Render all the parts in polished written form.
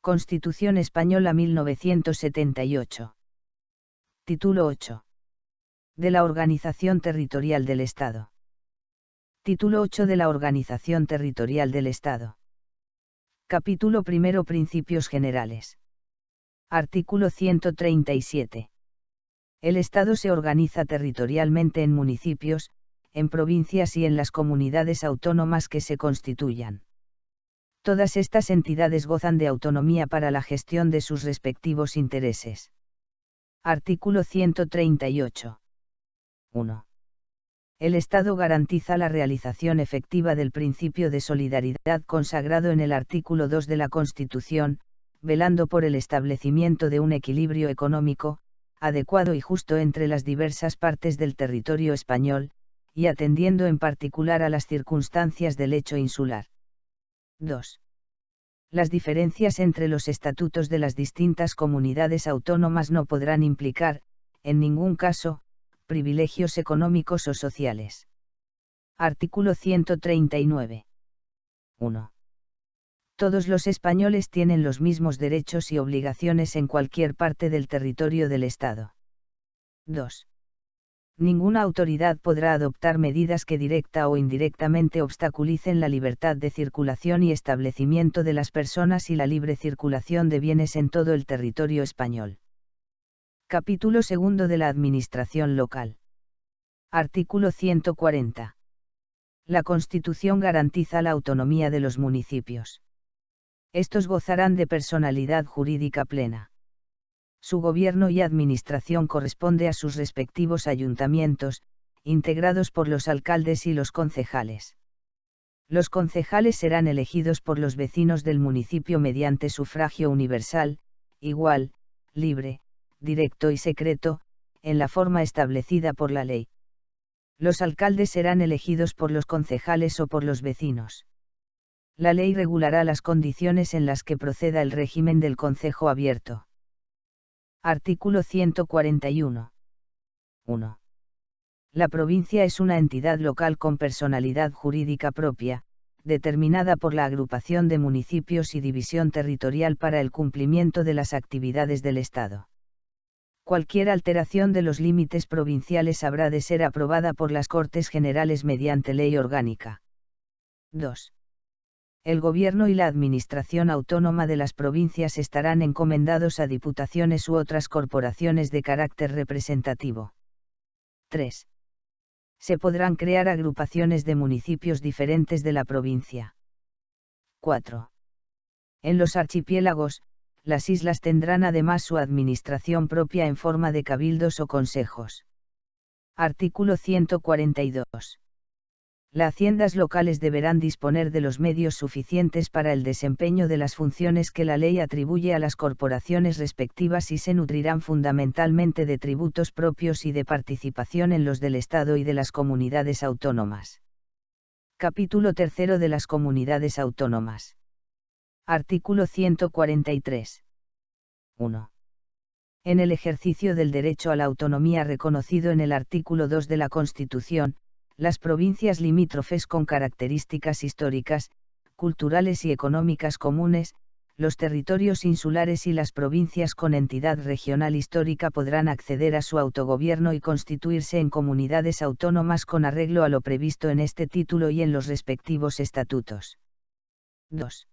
Constitución Española 1978. Título 8. De la Organización Territorial del Estado. Título 8 de la Organización Territorial del Estado. Capítulo primero. Principios generales. Artículo 137. El Estado se organiza territorialmente en municipios, en provincias y en las comunidades autónomas que se constituyan. Todas estas entidades gozan de autonomía para la gestión de sus respectivos intereses. Artículo 138. 1. El Estado garantiza la realización efectiva del principio de solidaridad consagrado en el artículo 2 de la Constitución, velando por el establecimiento de un equilibrio económico, adecuado y justo entre las diversas partes del territorio español, y atendiendo en particular a las circunstancias del hecho insular. 2. Las diferencias entre los estatutos de las distintas comunidades autónomas no podrán implicar, en ningún caso, privilegios económicos o sociales. Artículo 139. 1. Todos los españoles tienen los mismos derechos y obligaciones en cualquier parte del territorio del Estado. 2. Ninguna autoridad podrá adoptar medidas que directa o indirectamente obstaculicen la libertad de circulación y establecimiento de las personas y la libre circulación de bienes en todo el territorio español. Capítulo segundo de la Administración Local. Artículo 140. La Constitución garantiza la autonomía de los municipios. Estos gozarán de personalidad jurídica plena. Su gobierno y administración corresponde a sus respectivos ayuntamientos, integrados por los alcaldes y los concejales. Los concejales serán elegidos por los vecinos del municipio mediante sufragio universal, igual, libre, directo y secreto, en la forma establecida por la ley. Los alcaldes serán elegidos por los concejales o por los vecinos. La ley regulará las condiciones en las que proceda el régimen del concejo abierto. Artículo 141. 1. La provincia es una entidad local con personalidad jurídica propia, determinada por la agrupación de municipios y división territorial para el cumplimiento de las actividades del Estado. Cualquier alteración de los límites provinciales habrá de ser aprobada por las Cortes Generales mediante ley orgánica. 2. El gobierno y la administración autónoma de las provincias estarán encomendados a diputaciones u otras corporaciones de carácter representativo. 3. Se podrán crear agrupaciones de municipios diferentes de la provincia. 4. En los archipiélagos, las islas tendrán además su administración propia en forma de cabildos o consejos. Artículo 142. Las haciendas locales deberán disponer de los medios suficientes para el desempeño de las funciones que la ley atribuye a las corporaciones respectivas y se nutrirán fundamentalmente de tributos propios y de participación en los del Estado y de las comunidades autónomas. Capítulo tercero de las comunidades autónomas. Artículo 143. 1. En el ejercicio del derecho a la autonomía reconocido en el artículo 2 de la Constitución, las provincias limítrofes con características históricas, culturales y económicas comunes, los territorios insulares y las provincias con entidad regional histórica podrán acceder a su autogobierno y constituirse en comunidades autónomas con arreglo a lo previsto en este título y en los respectivos estatutos. 2.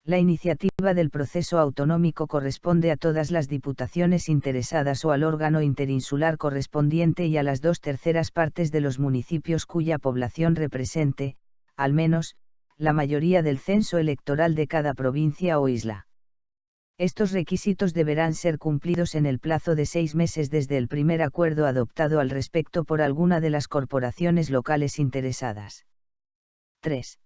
La iniciativa del proceso autonómico corresponde a todas las diputaciones interesadas o al órgano interinsular correspondiente y a las 2/3 partes de los municipios cuya población represente, al menos, la mayoría del censo electoral de cada provincia o isla. Estos requisitos deberán ser cumplidos en el plazo de 6 meses desde el primer acuerdo adoptado al respecto por alguna de las corporaciones locales interesadas. 3.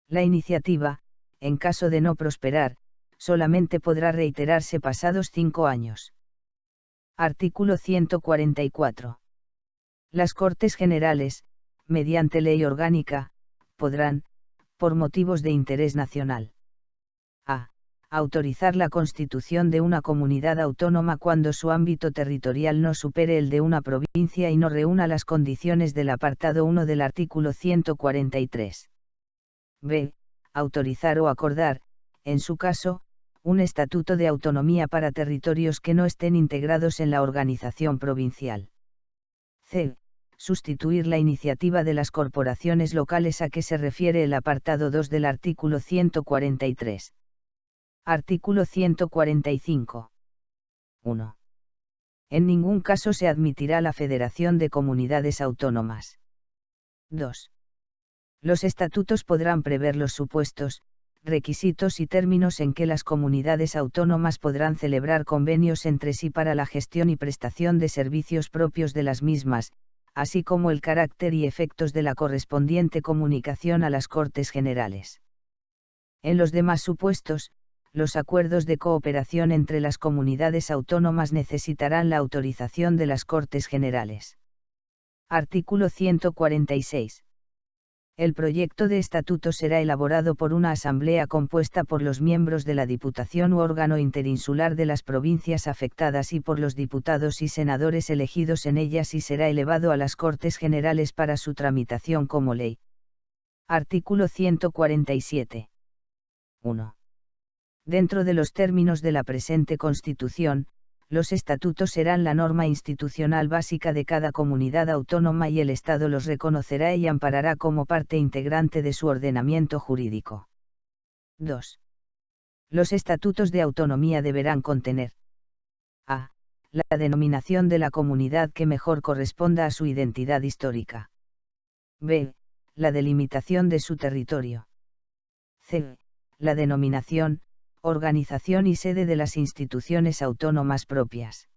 La iniciativa, en caso de no prosperar, solamente podrá reiterarse pasados 5 años. Artículo 144. Las Cortes Generales, mediante ley orgánica, podrán, por motivos de interés nacional, a. Autorizar la constitución de una comunidad autónoma cuando su ámbito territorial no supere el de una provincia y no reúna las condiciones del apartado 1 del artículo 143. b. Autorizar o acordar, en su caso, un estatuto de autonomía para territorios que no estén integrados en la organización provincial. C. Sustituir la iniciativa de las corporaciones locales a que se refiere el apartado 2 del artículo 143. Artículo 145. 1. En ningún caso se admitirá la Federación de Comunidades Autónomas. 2. Los estatutos podrán prever los supuestos, requisitos y términos en que las comunidades autónomas podrán celebrar convenios entre sí para la gestión y prestación de servicios propios de las mismas, así como el carácter y efectos de la correspondiente comunicación a las Cortes Generales. En los demás supuestos, los acuerdos de cooperación entre las comunidades autónomas necesitarán la autorización de las Cortes Generales. Artículo 146. El proyecto de estatuto será elaborado por una asamblea compuesta por los miembros de la Diputación u órgano interinsular de las provincias afectadas y por los diputados y senadores elegidos en ellas y será elevado a las Cortes Generales para su tramitación como ley. Artículo 147. 1. Dentro de los términos de la presente Constitución, los estatutos serán la norma institucional básica de cada comunidad autónoma y el Estado los reconocerá y amparará como parte integrante de su ordenamiento jurídico. 2. Los estatutos de autonomía deberán contener: a. La denominación de la comunidad que mejor corresponda a su identidad histórica. b. La delimitación de su territorio. c. La denominación, organización y sede de las instituciones autónomas propias.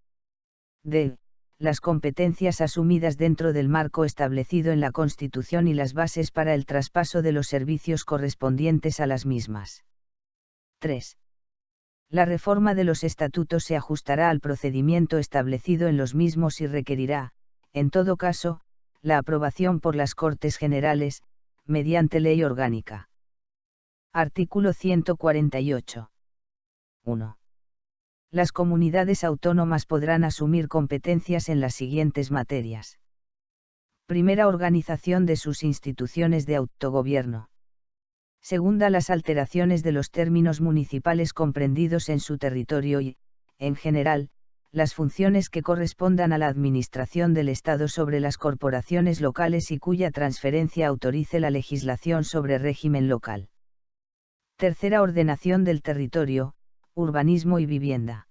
d. Las competencias asumidas dentro del marco establecido en la Constitución y las bases para el traspaso de los servicios correspondientes a las mismas. 3. La reforma de los estatutos se ajustará al procedimiento establecido en los mismos y requerirá, en todo caso, la aprobación por las Cortes Generales, mediante ley orgánica. Artículo 148. 1. Las comunidades autónomas podrán asumir competencias en las siguientes materias. Primera, organización de sus instituciones de autogobierno. Segunda, las alteraciones de los términos municipales comprendidos en su territorio y, en general, las funciones que correspondan a la administración del Estado sobre las corporaciones locales y cuya transferencia autorice la legislación sobre régimen local. Tercera, ordenación del territorio, urbanismo y vivienda.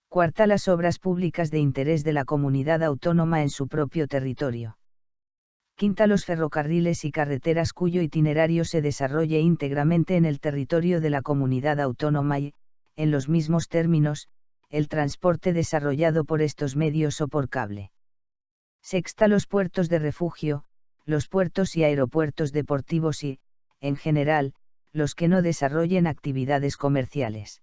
Cuarta, las obras públicas de interés de la comunidad autónoma en su propio territorio. Quinta, los ferrocarriles y carreteras cuyo itinerario se desarrolle íntegramente en el territorio de la comunidad autónoma y, en los mismos términos, el transporte desarrollado por estos medios o por cable. Sexta, los puertos de refugio, los puertos y aeropuertos deportivos y, en general, los que no desarrollen actividades comerciales.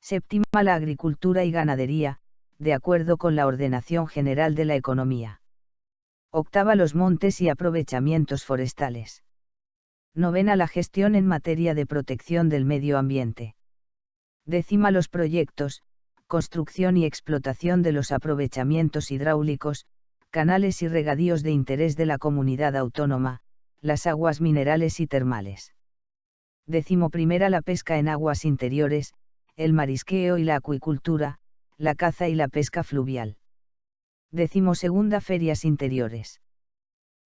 Séptima, la agricultura y ganadería, de acuerdo con la ordenación general de la economía. Octava, los montes y aprovechamientos forestales. Novena, la gestión en materia de protección del medio ambiente. Décima, los proyectos, construcción y explotación de los aprovechamientos hidráulicos, canales y regadíos de interés de la comunidad autónoma, las aguas minerales y termales. 11ª, la pesca en aguas interiores, el marisqueo y la acuicultura, la caza y la pesca fluvial. 12ª, ferias interiores.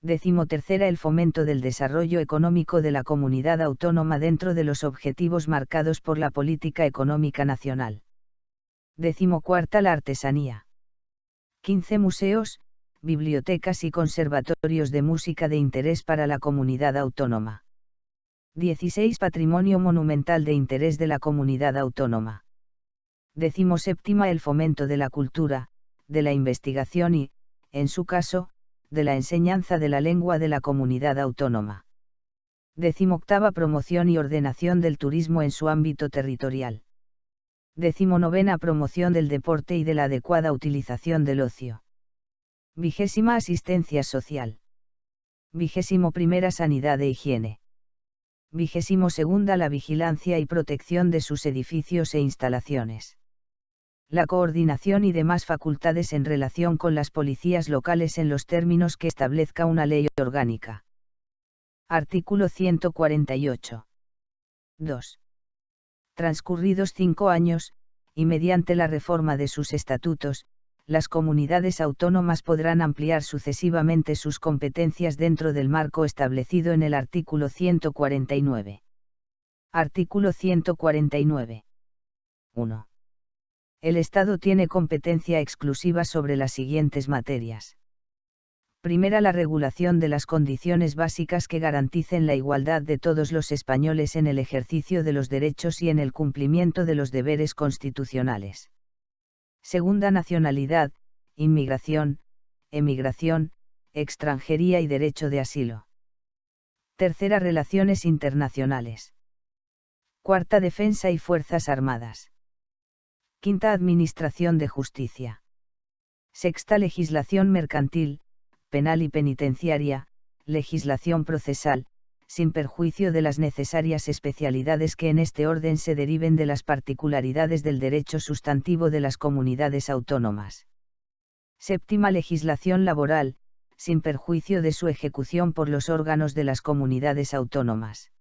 13ª, el fomento del desarrollo económico de la comunidad autónoma dentro de los objetivos marcados por la política económica nacional. 14ª, la artesanía. 15, museos, bibliotecas y conservatorios de música de interés para la comunidad autónoma. 16, patrimonio monumental de interés de la comunidad autónoma. 17ª, el fomento de la cultura, de la investigación y, en su caso, de la enseñanza de la lengua de la comunidad autónoma. 18ª, promoción y ordenación del turismo en su ámbito territorial. 19ª, promoción del deporte y de la adecuada utilización del ocio. 20ª, asistencia social. 21ª, sanidad e higiene. 22ª, la vigilancia y protección de sus edificios e instalaciones. La coordinación y demás facultades en relación con las policías locales en los términos que establezca una ley orgánica. Artículo 148. 2. Transcurridos 5 años, y mediante la reforma de sus estatutos, las comunidades autónomas podrán ampliar sucesivamente sus competencias dentro del marco establecido en el artículo 149. Artículo 149. 1. El Estado tiene competencia exclusiva sobre las siguientes materias. Primera, la regulación de las condiciones básicas que garanticen la igualdad de todos los españoles en el ejercicio de los derechos y en el cumplimiento de los deberes constitucionales. Segunda, nacionalidad, inmigración, emigración, extranjería y derecho de asilo. Tercera, relaciones internacionales. Cuarta, defensa y fuerzas armadas. Quinta, administración de justicia. Sexta, legislación mercantil, penal y penitenciaria, legislación procesal, sin perjuicio de las necesarias especialidades que en este orden se deriven de las particularidades del derecho sustantivo de las comunidades autónomas. Séptima, legislación laboral, sin perjuicio de su ejecución por los órganos de las comunidades autónomas.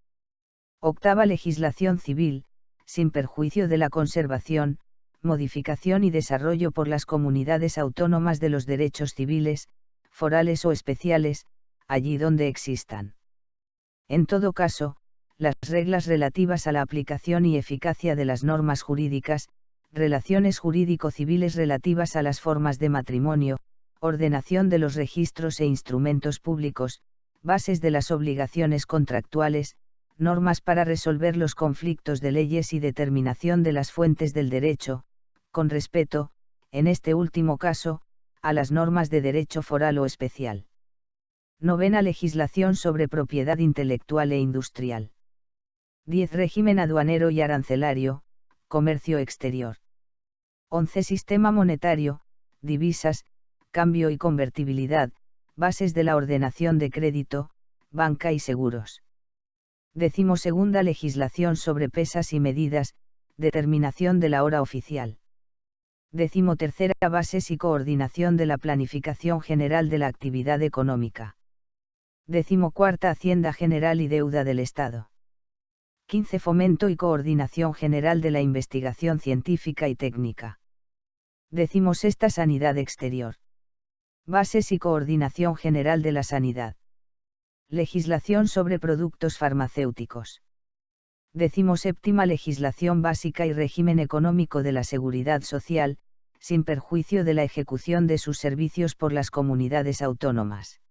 Octava, legislación civil, sin perjuicio de la conservación, modificación y desarrollo por las comunidades autónomas de los derechos civiles, forales o especiales, allí donde existan. En todo caso, las reglas relativas a la aplicación y eficacia de las normas jurídicas, relaciones jurídico-civiles relativas a las formas de matrimonio, ordenación de los registros e instrumentos públicos, bases de las obligaciones contractuales, normas para resolver los conflictos de leyes y determinación de las fuentes del derecho, con respeto, en este último caso, a las normas de derecho foral o especial. Novena, legislación sobre propiedad intelectual e industrial. 10. Régimen aduanero y arancelario, comercio exterior. 11. Sistema monetario, divisas, cambio y convertibilidad, bases de la ordenación de crédito, banca y seguros. 12. Legislación sobre pesas y medidas, determinación de la hora oficial. 13. Bases y coordinación de la planificación general de la actividad económica. 14. Hacienda General y deuda del Estado. 15. Fomento y coordinación general de la investigación científica y técnica. 16. Sanidad exterior. Bases y coordinación general de la sanidad. Legislación sobre productos farmacéuticos. 17. Legislación básica y régimen económico de la seguridad social, sin perjuicio de la ejecución de sus servicios por las comunidades autónomas.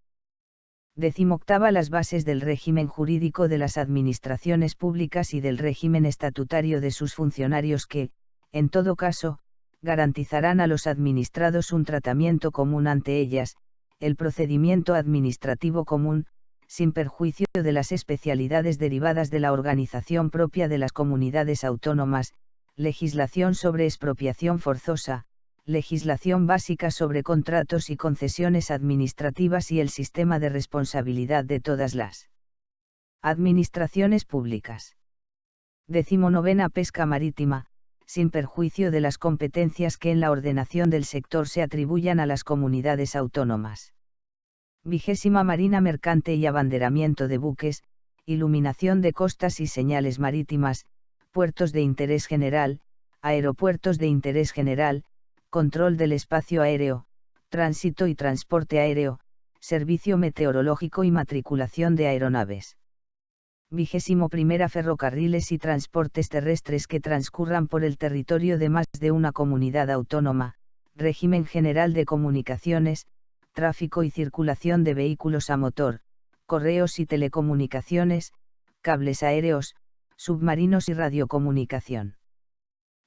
18. Las bases del régimen jurídico de las administraciones públicas y del régimen estatutario de sus funcionarios que, en todo caso, garantizarán a los administrados un tratamiento común ante ellas, el procedimiento administrativo común, sin perjuicio de las especialidades derivadas de la organización propia de las comunidades autónomas, legislación sobre expropiación forzosa, legislación básica sobre contratos y concesiones administrativas y el sistema de responsabilidad de todas las administraciones públicas. 19. Pesca marítima, sin perjuicio de las competencias que en la ordenación del sector se atribuyan a las comunidades autónomas. 20. Marina mercante y abanderamiento de buques, iluminación de costas y señales marítimas, puertos de interés general, aeropuertos de interés general, control del espacio aéreo, tránsito y transporte aéreo, servicio meteorológico y matriculación de aeronaves. 21. Ferrocarriles y transportes terrestres que transcurran por el territorio de más de una comunidad autónoma, régimen general de comunicaciones, tráfico y circulación de vehículos a motor, correos y telecomunicaciones, cables aéreos, submarinos y radiocomunicación.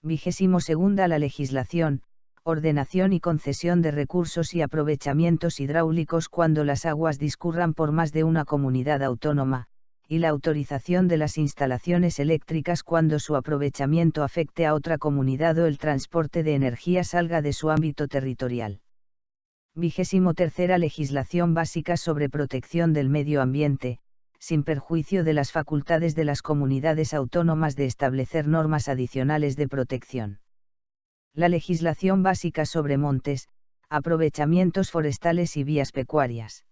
22. La legislación, ordenación y concesión de recursos y aprovechamientos hidráulicos cuando las aguas discurran por más de una comunidad autónoma, y la autorización de las instalaciones eléctricas cuando su aprovechamiento afecte a otra comunidad o el transporte de energía salga de su ámbito territorial. 23. Legislación básica sobre protección del medio ambiente, sin perjuicio de las facultades de las comunidades autónomas de establecer normas adicionales de protección. La legislación básica sobre montes, aprovechamientos forestales y vías pecuarias.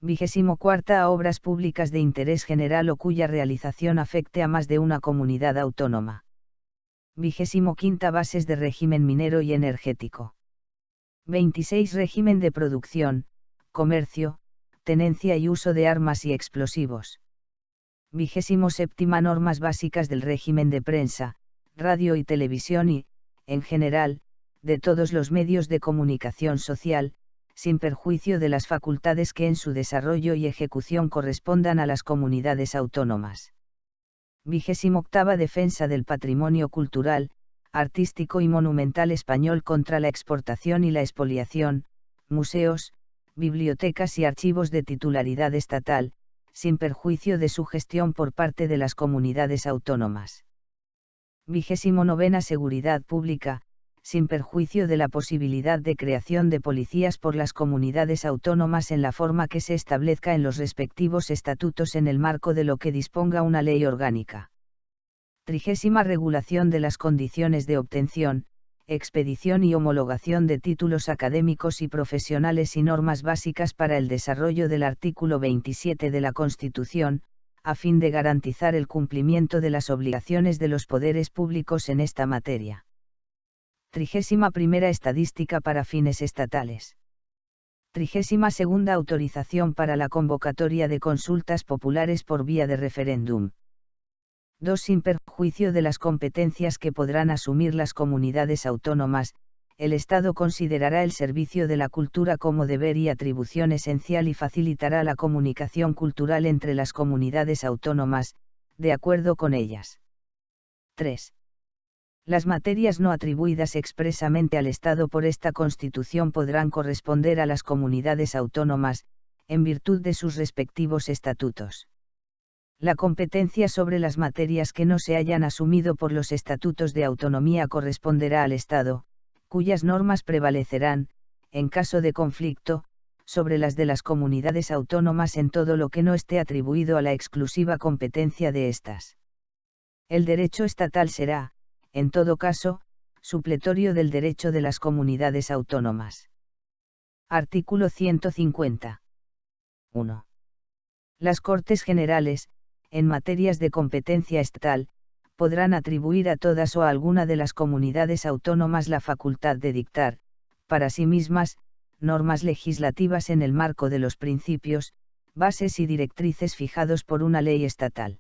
24 a obras públicas de interés general o cuya realización afecte a más de una comunidad autónoma. 25 bases de régimen minero y energético. 26 régimen de producción, comercio, tenencia y uso de armas y explosivos. 27 normas básicas del régimen de prensa, radio y televisión y, en general, de todos los medios de comunicación social, sin perjuicio de las facultades que en su desarrollo y ejecución correspondan a las comunidades autónomas. 28 defensa del patrimonio cultural, artístico y monumental español contra la exportación y la expoliación, museos, bibliotecas y archivos de titularidad estatal, sin perjuicio de su gestión por parte de las comunidades autónomas. 29 seguridad pública, sin perjuicio de la posibilidad de creación de policías por las comunidades autónomas en la forma que se establezca en los respectivos estatutos en el marco de lo que disponga una ley orgánica. 30 regulación de las condiciones de obtención, expedición y homologación de títulos académicos y profesionales y normas básicas para el desarrollo del artículo 27 de la Constitución, a fin de garantizar el cumplimiento de las obligaciones de los poderes públicos en esta materia. 31 estadística para fines estatales. 32 autorización para la convocatoria de consultas populares por vía de referéndum. 2 sin perjuicio de las competencias que podrán asumir las comunidades autónomas, el Estado considerará el servicio de la cultura como deber y atribución esencial y facilitará la comunicación cultural entre las comunidades autónomas, de acuerdo con ellas. 3. Las materias no atribuidas expresamente al Estado por esta Constitución podrán corresponder a las comunidades autónomas, en virtud de sus respectivos estatutos. La competencia sobre las materias que no se hayan asumido por los estatutos de autonomía corresponderá al Estado, cuyas normas prevalecerán, en caso de conflicto, sobre las de las comunidades autónomas en todo lo que no esté atribuido a la exclusiva competencia de éstas. El derecho estatal será, en todo caso, supletorio del derecho de las comunidades autónomas. Artículo 150. 1. Las Cortes Generales, en materias de competencia estatal, podrán atribuir a todas o a alguna de las comunidades autónomas la facultad de dictar, para sí mismas, normas legislativas en el marco de los principios, bases y directrices fijados por una ley estatal.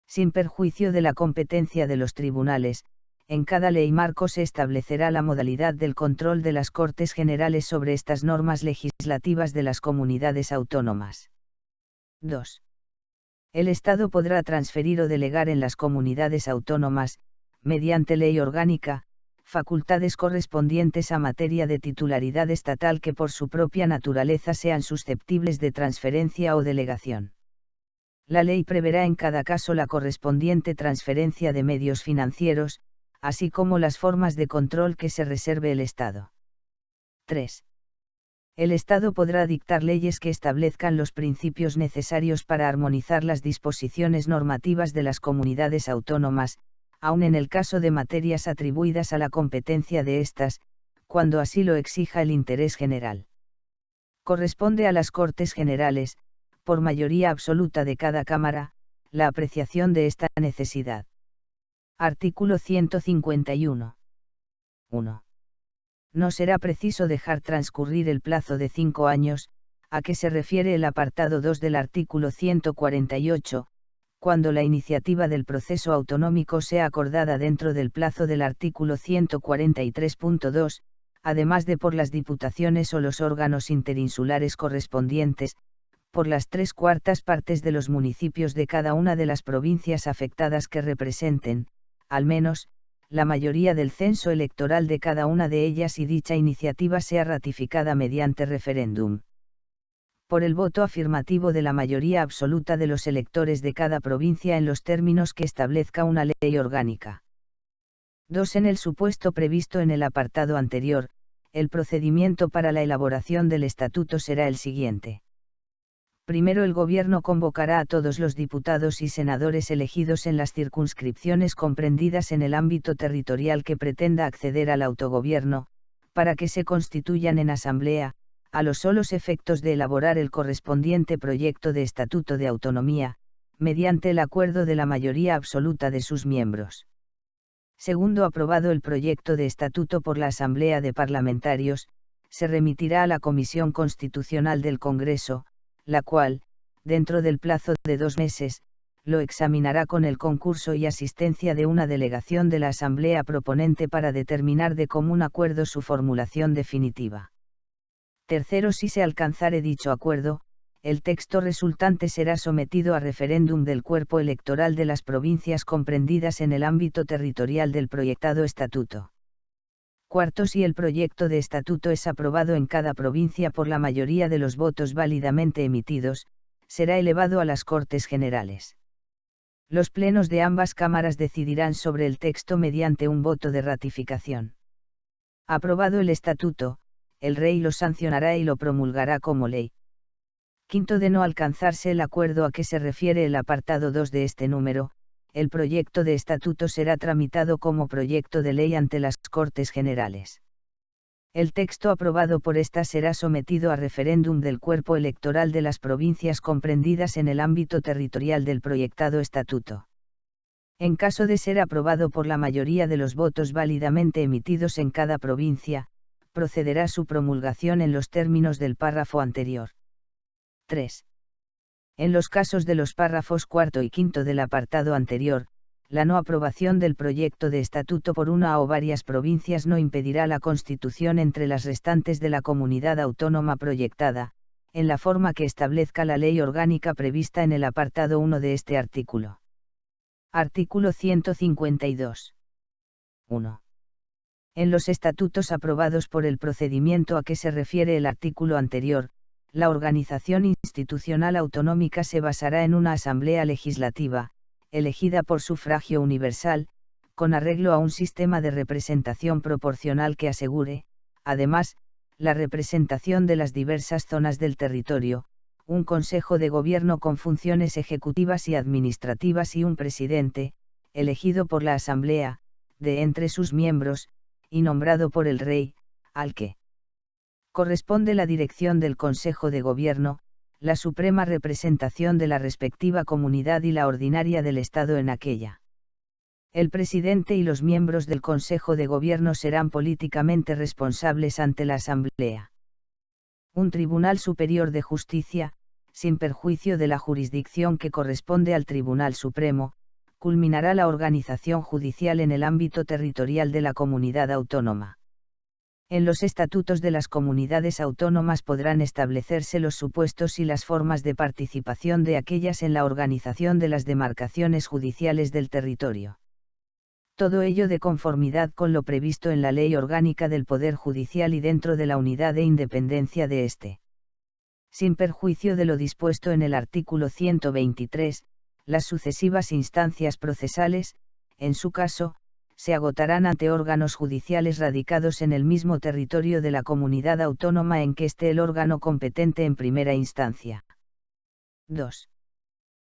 Sin perjuicio de la competencia de los tribunales, en cada ley marco se establecerá la modalidad del control de las Cortes Generales sobre estas normas legislativas de las comunidades autónomas. 2. El Estado podrá transferir o delegar en las comunidades autónomas, mediante ley orgánica, facultades correspondientes a materia de titularidad estatal que por su propia naturaleza sean susceptibles de transferencia o delegación. La ley preverá en cada caso la correspondiente transferencia de medios financieros, así como las formas de control que se reserve el Estado. 3. El Estado podrá dictar leyes que establezcan los principios necesarios para armonizar las disposiciones normativas de las comunidades autónomas, aun en el caso de materias atribuidas a la competencia de éstas, cuando así lo exija el interés general. Corresponde a las Cortes Generales, por mayoría absoluta de cada Cámara, la apreciación de esta necesidad. Artículo 151. 1. No será preciso dejar transcurrir el plazo de 5 años, a que se refiere el apartado 2 del artículo 148, cuando la iniciativa del proceso autonómico sea acordada dentro del plazo del artículo 143.2, además de por las diputaciones o los órganos interinsulares correspondientes, por las 3/4 partes de los municipios de cada una de las provincias afectadas que representen, al menos, la mayoría del censo electoral de cada una de ellas y dicha iniciativa sea ratificada mediante referéndum. Por el voto afirmativo de la mayoría absoluta de los electores de cada provincia en los términos que establezca una ley orgánica. 2. En el supuesto previsto en el apartado anterior, el procedimiento para la elaboración del estatuto será el siguiente. Primero, el Gobierno convocará a todos los diputados y senadores elegidos en las circunscripciones comprendidas en el ámbito territorial que pretenda acceder al autogobierno, para que se constituyan en asamblea, a los solos efectos de elaborar el correspondiente proyecto de estatuto de autonomía, mediante el acuerdo de la mayoría absoluta de sus miembros. Segundo, aprobado el proyecto de estatuto por la Asamblea de Parlamentarios, se remitirá a la Comisión Constitucional del Congreso, la cual, dentro del plazo de 2 meses, lo examinará con el concurso y asistencia de una delegación de la Asamblea proponente para determinar de común acuerdo su formulación definitiva. Tercero, si se alcanzare dicho acuerdo, el texto resultante será sometido a referéndum del cuerpo electoral de las provincias comprendidas en el ámbito territorial del proyectado estatuto. Cuarto, si el proyecto de estatuto es aprobado en cada provincia por la mayoría de los votos válidamente emitidos, será elevado a las Cortes Generales. Los plenos de ambas cámaras decidirán sobre el texto mediante un voto de ratificación. Aprobado el estatuto, el Rey lo sancionará y lo promulgará como ley. Quinto, de no alcanzarse el acuerdo a que se refiere el apartado 2 de este número, el proyecto de estatuto será tramitado como proyecto de ley ante las Cortes Generales. El texto aprobado por esta será sometido a referéndum del cuerpo electoral de las provincias comprendidas en el ámbito territorial del proyectado estatuto. En caso de ser aprobado por la mayoría de los votos válidamente emitidos en cada provincia, procederá su promulgación en los términos del párrafo anterior. 3. En los casos de los párrafos cuarto y quinto del apartado anterior, la no aprobación del proyecto de estatuto por una o varias provincias no impedirá la constitución entre las restantes de la comunidad autónoma proyectada, en la forma que establezca la ley orgánica prevista en el apartado 1 de este artículo. Artículo 152. 1. En los estatutos aprobados por el procedimiento a que se refiere el artículo anterior, la organización institucional autonómica se basará en una asamblea legislativa, elegida por sufragio universal, con arreglo a un sistema de representación proporcional que asegure, además, la representación de las diversas zonas del territorio, un consejo de gobierno con funciones ejecutivas y administrativas y un presidente, elegido por la asamblea, de entre sus miembros, y nombrado por el Rey, al que corresponde la dirección del Consejo de Gobierno, la suprema representación de la respectiva comunidad y la ordinaria del Estado en aquella. El presidente y los miembros del Consejo de Gobierno serán políticamente responsables ante la Asamblea. Un Tribunal Superior de Justicia, sin perjuicio de la jurisdicción que corresponde al Tribunal Supremo, culminará la organización judicial en el ámbito territorial de la comunidad autónoma. En los estatutos de las comunidades autónomas podrán establecerse los supuestos y las formas de participación de aquellas en la organización de las demarcaciones judiciales del territorio. Todo ello de conformidad con lo previsto en la Ley Orgánica del Poder Judicial y dentro de la unidad e independencia de éste. Sin perjuicio de lo dispuesto en el artículo 123, las sucesivas instancias procesales, en su caso, se agotarán ante órganos judiciales radicados en el mismo territorio de la comunidad autónoma en que esté el órgano competente en primera instancia. 2.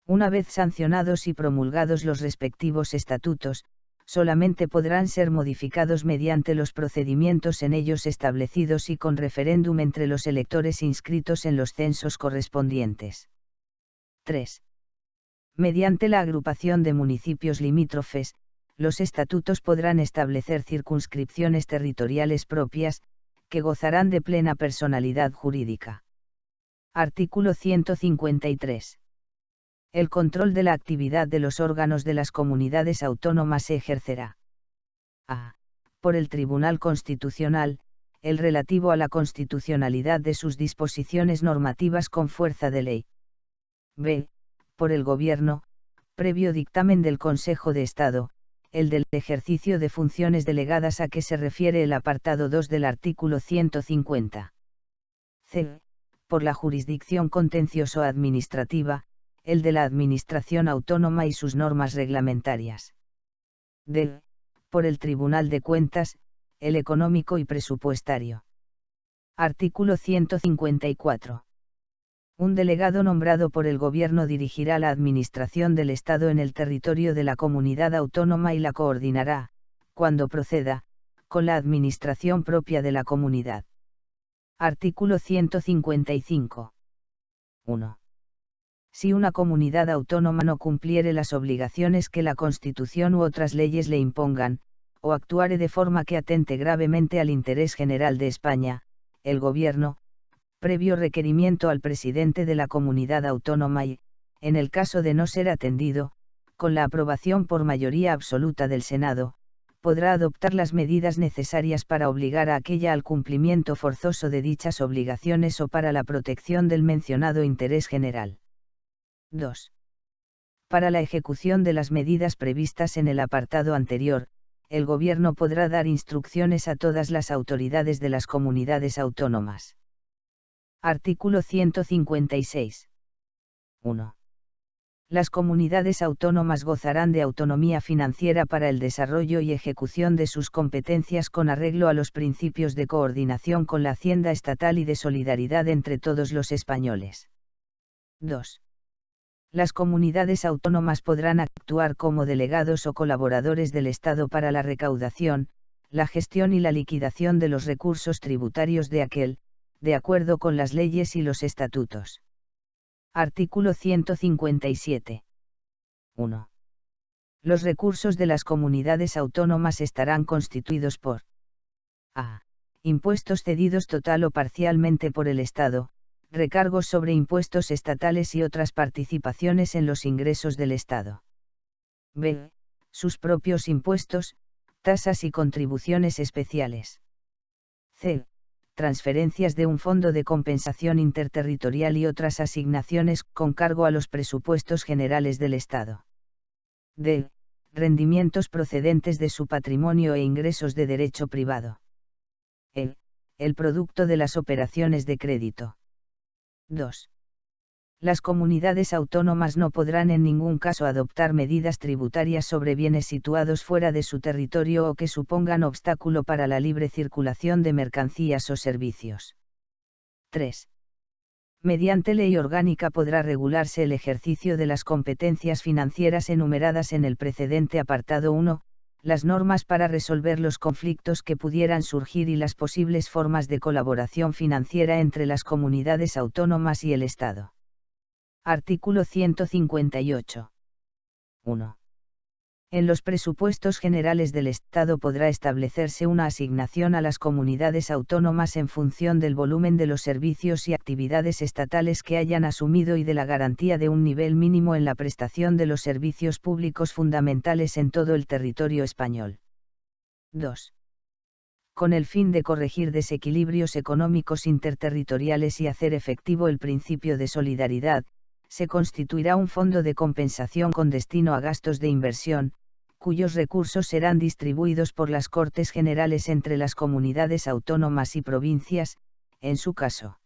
Una vez sancionados y promulgados los respectivos estatutos, solamente podrán ser modificados mediante los procedimientos en ellos establecidos y con referéndum entre los electores inscritos en los censos correspondientes. 3. Mediante la agrupación de municipios limítrofes, los estatutos podrán establecer circunscripciones territoriales propias, que gozarán de plena personalidad jurídica. Artículo 153. El control de la actividad de los órganos de las comunidades autónomas se ejercerá. A. Por el Tribunal Constitucional, el relativo a la constitucionalidad de sus disposiciones normativas con fuerza de ley. B. Por el Gobierno, previo dictamen del Consejo de Estado, el del ejercicio de funciones delegadas a que se refiere el apartado 2 del artículo 150. C. Por la jurisdicción contencioso-administrativa, el de la Administración Autónoma y sus normas reglamentarias. D. Por el Tribunal de Cuentas, el económico y presupuestario. Artículo 154. Un delegado nombrado por el Gobierno dirigirá la administración del Estado en el territorio de la comunidad autónoma y la coordinará, cuando proceda, con la administración propia de la comunidad. Artículo 155. 1. Si una comunidad autónoma no cumpliere las obligaciones que la Constitución u otras leyes le impongan, o actuare de forma que atente gravemente al interés general de España, el Gobierno, previo requerimiento al presidente de la comunidad autónoma y, en el caso de no ser atendido, con la aprobación por mayoría absoluta del Senado, podrá adoptar las medidas necesarias para obligar a aquella al cumplimiento forzoso de dichas obligaciones o para la protección del mencionado interés general. 2. Para la ejecución de las medidas previstas en el apartado anterior, el Gobierno podrá dar instrucciones a todas las autoridades de las comunidades autónomas. Artículo 156. 1. Las comunidades autónomas gozarán de autonomía financiera para el desarrollo y ejecución de sus competencias con arreglo a los principios de coordinación con la Hacienda estatal y de solidaridad entre todos los españoles. 2. Las comunidades autónomas podrán actuar como delegados o colaboradores del Estado para la recaudación, la gestión y la liquidación de los recursos tributarios de aquel, de acuerdo con las leyes y los estatutos. Artículo 157. 1. Los recursos de las comunidades autónomas estarán constituidos por a. Impuestos cedidos total o parcialmente por el Estado, recargos sobre impuestos estatales y otras participaciones en los ingresos del Estado. b. Sus propios impuestos, tasas y contribuciones especiales. c. Transferencias de un fondo de compensación interterritorial y otras asignaciones con cargo a los presupuestos generales del Estado. d. Rendimientos procedentes de su patrimonio e ingresos de derecho privado. e. El producto de las operaciones de crédito. 2. Las comunidades autónomas no podrán en ningún caso adoptar medidas tributarias sobre bienes situados fuera de su territorio o que supongan obstáculo para la libre circulación de mercancías o servicios. 3. Mediante ley orgánica podrá regularse el ejercicio de las competencias financieras enumeradas en el precedente apartado 1, las normas para resolver los conflictos que pudieran surgir y las posibles formas de colaboración financiera entre las comunidades autónomas y el Estado. Artículo 158. 1. En los presupuestos generales del Estado podrá establecerse una asignación a las comunidades autónomas en función del volumen de los servicios y actividades estatales que hayan asumido y de la garantía de un nivel mínimo en la prestación de los servicios públicos fundamentales en todo el territorio español. 2. Con el fin de corregir desequilibrios económicos interterritoriales y hacer efectivo el principio de solidaridad, se constituirá un fondo de compensación con destino a gastos de inversión, cuyos recursos serán distribuidos por las Cortes Generales entre las comunidades autónomas y provincias, en su caso.